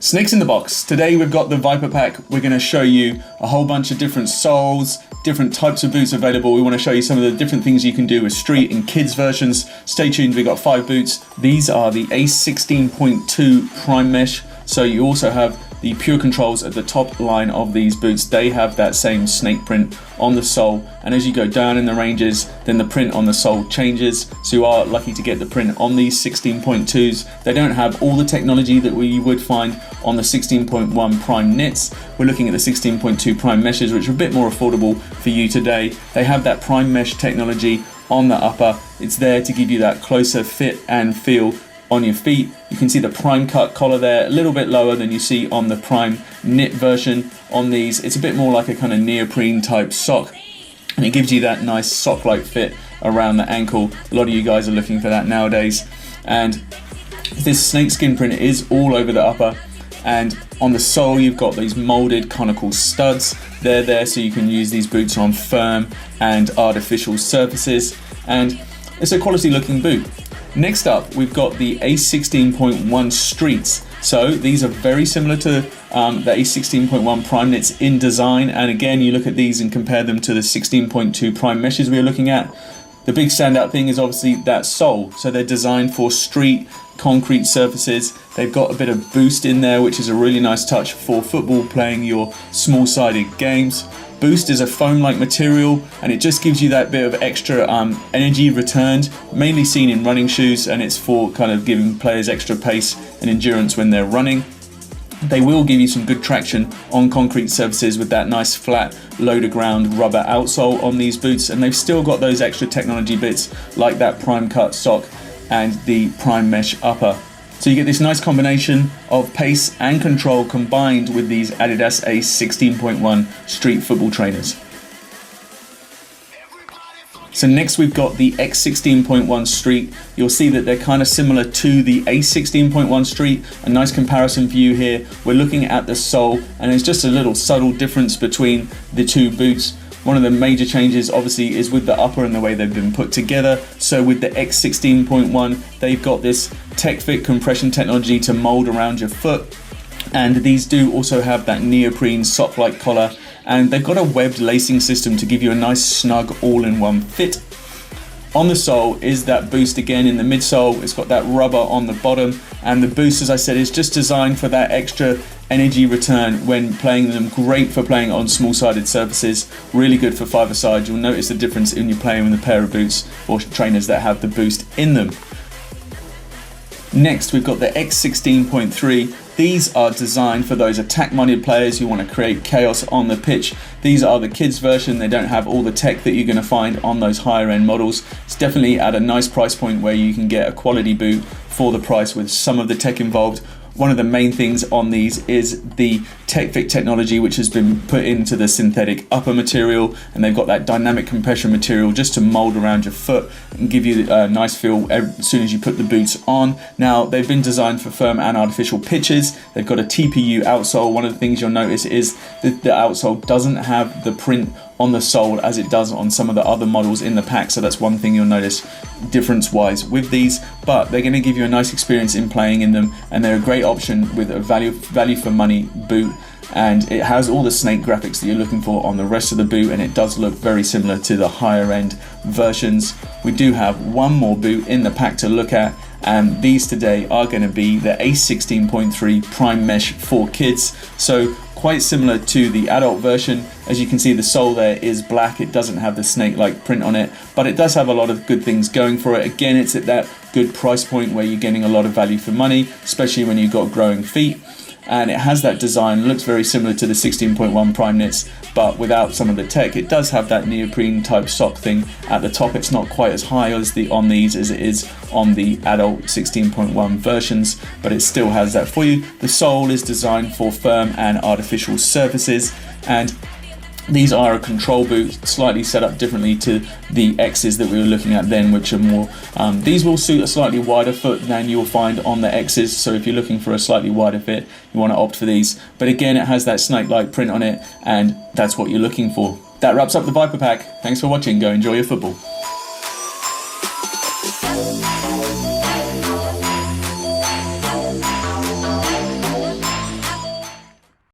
Snakes in the box. Today we've got the Viper Pack. We're going to show you a whole bunch of different soles, different types of boots available. We want to show you some of the different things you can do with street and kids versions. Stay tuned, we've got 5 boots. These are the A16.2 Primemesh. So you also have the Pure Controls at the top line of these boots. They have that same snake print on the sole, and as you go down in the ranges, then the print on the sole changes. So you are lucky to get the print on these 16.2s. They don't have all the technology that we would find on the 16.1 Prime knits. We're looking at the 16.2 Prime meshes, which are a bit more affordable for you today. They have that Prime mesh technology on the upper. It's there to give you that closer fit and feel on your feet. You can see the Prime cut collar there, a little bit lower than you see on the Prime knit version on these. It's a bit more like a kind of neoprene type sock, and it gives you that nice sock-like fit around the ankle. A lot of you guys are looking for that nowadays. And this snakeskin print is all over the upper, and on the sole you've got these molded conical studs. They're there so you can use these boots on firm and artificial surfaces, and it's a quality looking boot. Next up, we've got the A16.1 Streets. So these are very similar to the A16.1 Prime knits in design, and again you look at these and compare them to the 16.2 Prime meshes we are looking at. The big standout thing is obviously that sole. So they're designed for street, concrete surfaces. They've got a bit of boost in there, which is a really nice touch for football, playing your small-sided games. Boost is a foam-like material, and it just gives you that bit of extra energy returned, mainly seen in running shoes, and it's for kind of giving players extra pace and endurance when they're running. They will give you some good traction on concrete surfaces with that nice flat low to ground rubber outsole on these boots, and they've still got those extra technology bits like that Prime cut sock and the Prime mesh upper. So you get this nice combination of pace and control combined with these Adidas A16.1 Street football trainers. So next we've got the X16.1 Street. You'll see that they're kind of similar to the A16.1 Street. A nice comparison for you here. We're looking at the sole, and there's just a little subtle difference between the two boots. One of the major changes obviously is with the upper and the way they've been put together. So with the X16.1, they've got this Tech Fit compression technology to mold around your foot. And these do also have that neoprene sock-like collar. And they've got a webbed lacing system to give you a nice snug all-in-one fit. On the sole is that boost again in the midsole. It's got that rubber on the bottom, and the boost, as I said, is just designed for that extra energy return when playing them. Great for playing on small-sided surfaces, really good for five-a-side. You'll notice the difference when you're playing with a pair of boots or trainers that have the boost in them. Next, we've got the X16.3. These are designed for those attack-minded players who want to create chaos on the pitch. These are the kids version. They don't have all the tech that you're going to find on those higher end models. It's definitely at a nice price point where you can get a quality boot for the price with some of the tech involved. One of the main things on these is the Tech Fit technology, which has been put into the synthetic upper material, and they've got that dynamic compression material just to mold around your foot and give you a nice feel as soon as you put the boots on. Now, they've been designed for firm and artificial pitches. They've got a TPU outsole. One of the things you'll notice is that the outsole doesn't have the print on the sole as it does on some of the other models in the pack, so that's one thing you'll notice difference wise with these, but they're going to give you a nice experience in playing in them, and they're a great option with a value for money boot, and it has all the snake graphics that you're looking for on the rest of the boot, and it does look very similar to the higher end versions. We do have one more boot in the pack to look at, and these today are going to be the A16.3 Prime Mesh for kids. So quite similar to the adult version. As you can see, the sole there is black. It doesn't have the snake-like print on it, but it does have a lot of good things going for it. Again, it's at that good price point where you're getting a lot of value for money, especially when you've got growing feet. And it has that design, looks very similar to the 16.1 Prime knits, but without some of the tech. It does have that neoprene type sock thing at the top. It's not quite as high as on these as it is on the adult 16.1 versions, but it still has that for you. The sole is designed for firm and artificial surfaces, and these are a control boot, slightly set up differently to the X's that we were looking at then, which are more, these will suit a slightly wider foot than you'll find on the X's, so if you're looking for a slightly wider fit, you want to opt for these. But again, it has that snake-like print on it, and that's what you're looking for. That wraps up the Viper Pack. Thanks for watching. Go enjoy your football.